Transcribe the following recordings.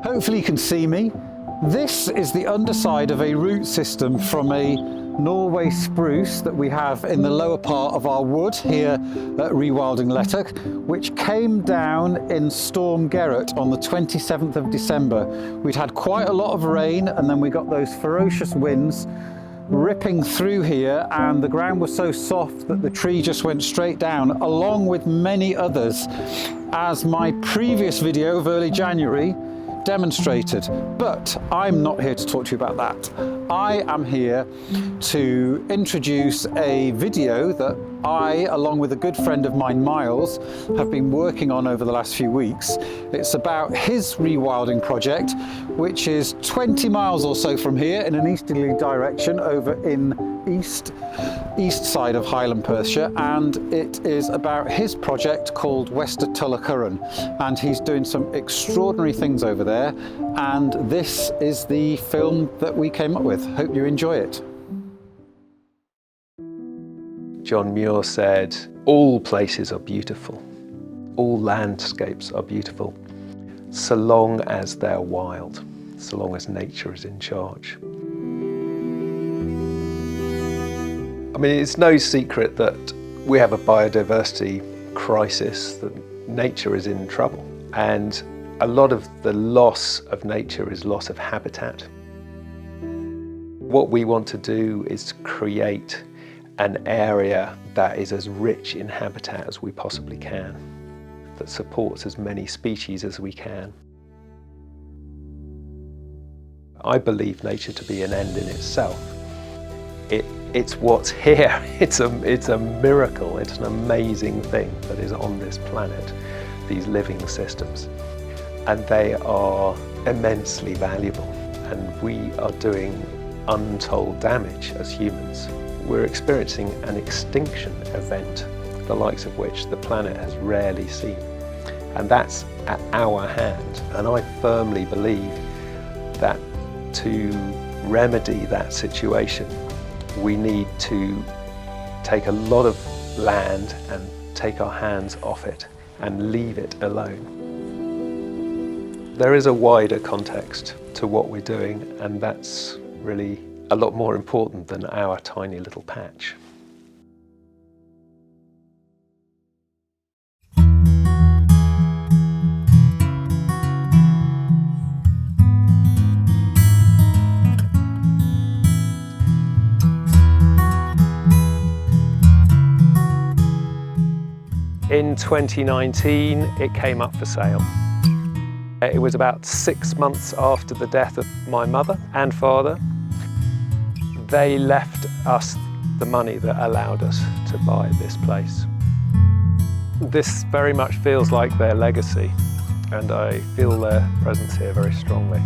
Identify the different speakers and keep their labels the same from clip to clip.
Speaker 1: Hopefully you can see me. This is the underside of a root system from a Norway spruce that we have in the lower part of our wood here at Rewilding Lettoch, which came down in Storm Gerrit on the 27th of December. We'd had quite a lot of rain and then we got those ferocious winds ripping through here, and the ground was so soft that the tree just went straight down, along with many others, as my previous video of early January demonstrated. But I'm not here to talk to you about that. I am here to introduce a video that I, along with a good friend of mine, Miles, have been working on over the last few weeks. It's about his rewilding project, which is 20 miles or so from here in an easterly direction over in east side of Highland Perthshire, and it is about his project called Wester Tullacurran, and he's doing some extraordinary things over there, and this is the film that we came up with. Hope you enjoy it.
Speaker 2: John Muir said, all places are beautiful, all landscapes are beautiful, so long as they're wild, so long as nature is in charge. I mean, it's no secret that we have a biodiversity crisis, that nature is in trouble. And a lot of the loss of nature is loss of habitat. What we want to do is create an area that is as rich in habitat as we possibly can, that supports as many species as we can. I believe nature to be an end in itself. It's what's here. It's a miracle. It's an amazing thing that is on this planet, these living systems. And they are immensely valuable. And we are doing untold damage as humans. We're experiencing an extinction event, the likes of which the planet has rarely seen. And that's at our hand. And I firmly believe that to remedy that situation, we need to take a lot of land and take our hands off it and leave it alone. There is a wider context to what we're doing, and that's really a lot more important than our tiny little patch. In 2019, it came up for sale. It was about 6 months after the death of my mother and father. They left us the money that allowed us to buy this place. This very much feels like their legacy, and I feel their presence here very strongly.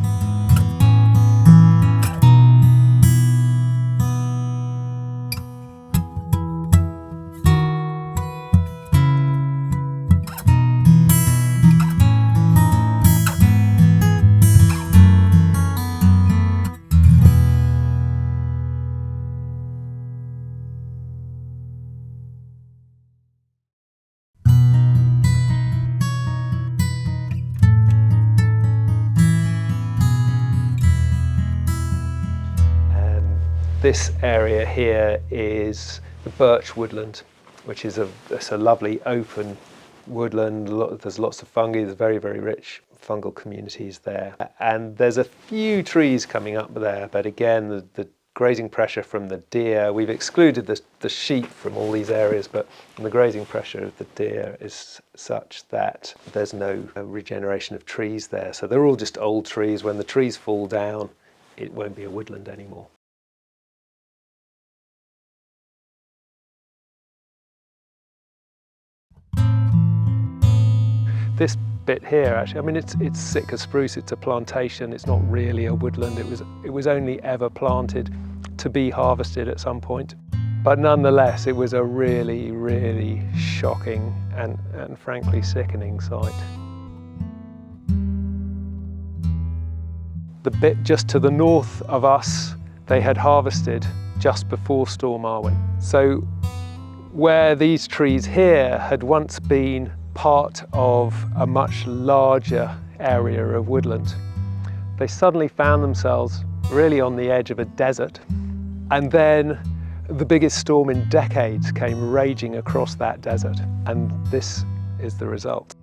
Speaker 2: This area here is the birch woodland, which is it's a lovely open woodland. There's lots of fungi, there's very, very rich fungal communities there. And there's a few trees coming up there, but again, the grazing pressure from the deer, we've excluded the sheep from all these areas, but the grazing pressure of the deer is such that there's no regeneration of trees there. So they're all just old trees. When the trees fall down, it won't be a woodland anymore. This bit here, actually, I mean, it's Sitka spruce, it's a plantation, it's not really a woodland. It was only ever planted to be harvested at some point. But nonetheless, it was a really, really shocking and frankly sickening sight. The bit just to the north of us, they had harvested just before Storm Arwen. So where these trees here had once been part of a much larger area of woodland, they suddenly found themselves really on the edge of a desert. And then the biggest storm in decades came raging across that desert. And this is the result.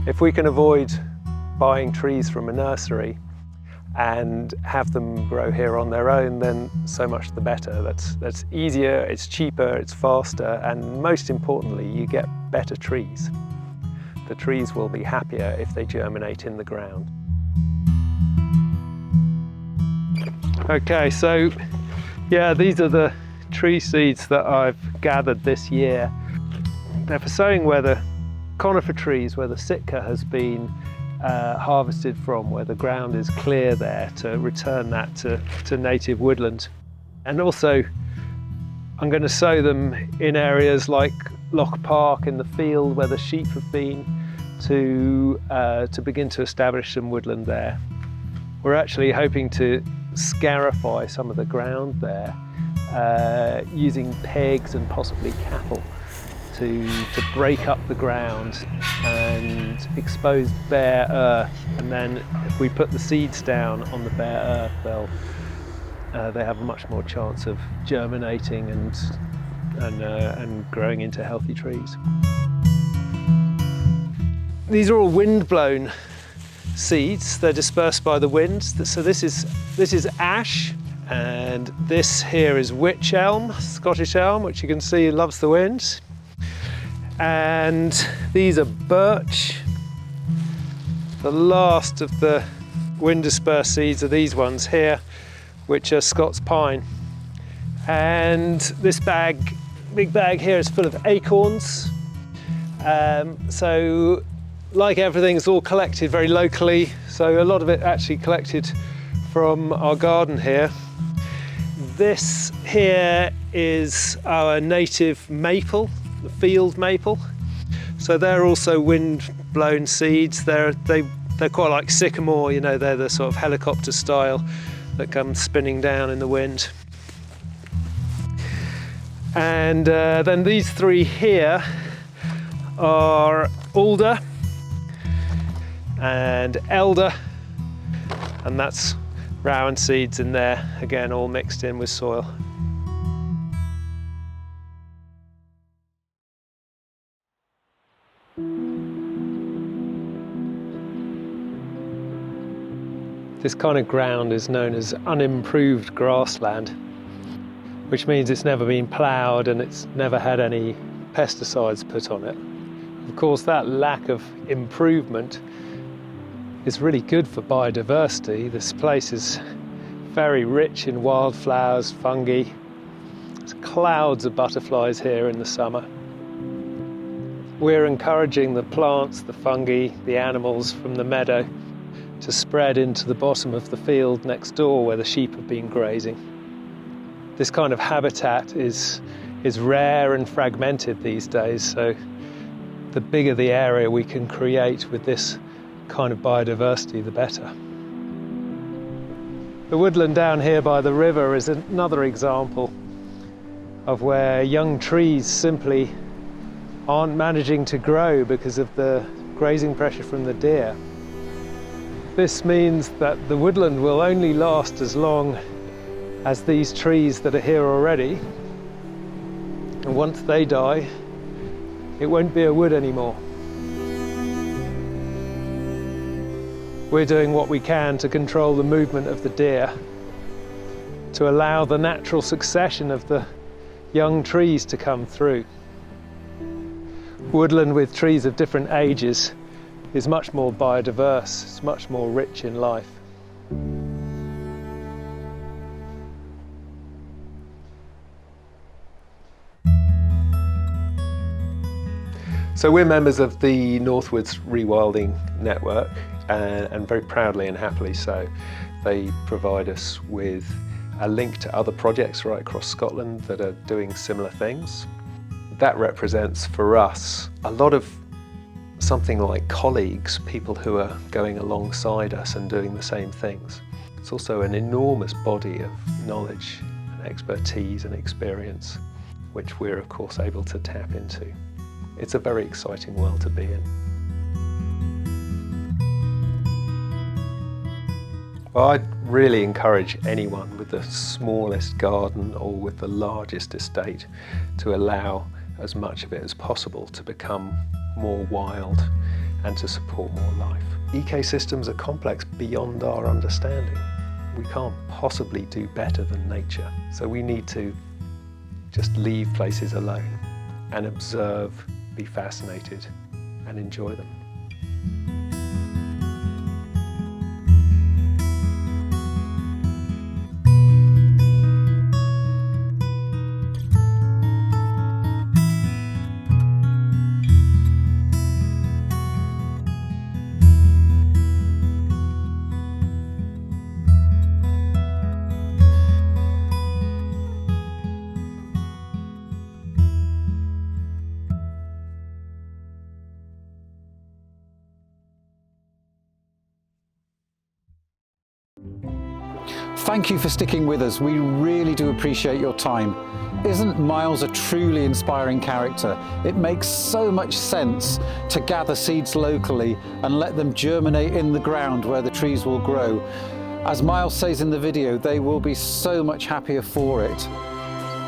Speaker 2: If we can avoid buying trees from a nursery and have them grow here on their own, then so much the better. That's easier, it's cheaper, it's faster, and most importantly, you get better trees. The trees will be happier if they germinate in the ground. Okay, so yeah, these are the tree seeds that I've gathered this year. They're for sowing where the conifer trees, where the Sitka has been harvested from, where the ground is clear there, to return that to native woodland. And also I'm going to sow them in areas like Loch Park in the field where the sheep have been, to begin to establish some woodland there. We're actually hoping to scarify some of the ground there using pigs and possibly cattle to break up the ground and expose bare earth, and then if we put the seeds down on the bare earth, they have a much more chance of germinating and growing into healthy trees. These are all wind-blown seeds. They're dispersed by the wind. So this is ash, and this here is wych elm, Scottish elm, which you can see loves the wind. And these are birch. The last of the wind dispersed seeds are these ones here, which are Scots pine. And this big bag here is full of acorns. So like everything, it's all collected very locally. So a lot of it actually collected from our garden here. This here is our native maple, the field maple. So they're also wind-blown seeds. They're quite like sycamore, you know, they're the sort of helicopter style that come spinning down in the wind. And then these three here are alder and elder, and that's rowan seeds in there, again all mixed in with soil. This kind of ground is known as unimproved grassland, which means it's never been ploughed and it's never had any pesticides put on it. Of course, that lack of improvement is really good for biodiversity. This place is very rich in wildflowers, fungi. There's clouds of butterflies here in the summer. We're encouraging the plants, the fungi, the animals from the meadow to spread into the bottom of the field next door where the sheep have been grazing. This kind of habitat is rare and fragmented these days, so the bigger the area we can create with this kind of biodiversity, the better. The woodland down here by the river is another example of where young trees simply aren't managing to grow because of the grazing pressure from the deer. This means that the woodland will only last as long as these trees that are here already, and once they die, it won't be a wood anymore. We're doing what we can to control the movement of the deer, to allow the natural succession of the young trees to come through. Woodland with trees of different ages is much more biodiverse, it's much more rich in life. So we're members of the Northwoods Rewilding Network, and very proudly and happily so. They provide us with a link to other projects right across Scotland that are doing similar things. That represents for us a lot of something like colleagues, people who are going alongside us and doing the same things. It's also an enormous body of knowledge and expertise and experience, which we're of course able to tap into. It's a very exciting world to be in. Well, I'd really encourage anyone with the smallest garden or with the largest estate to allow as much of it as possible to become more wild and to support more life. Ecosystems are complex beyond our understanding. We can't possibly do better than nature, so we need to just leave places alone and observe, be fascinated and enjoy them.
Speaker 1: Thank you for sticking with us. We really do appreciate your time. Isn't Miles a truly inspiring character? It makes so much sense to gather seeds locally and let them germinate in the ground where the trees will grow. As Miles says in the video, they will be so much happier for it.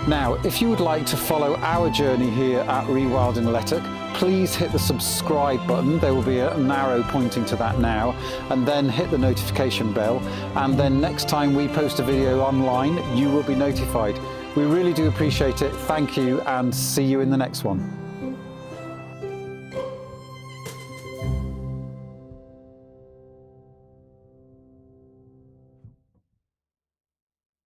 Speaker 1: Now, if you would like to follow our journey here at Rewilding Lettoch, please hit the subscribe button. There will be an arrow pointing to that now, and then hit the notification bell, and then next time we post a video online, you will be notified. We really do appreciate it. Thank you, and see you in the next one.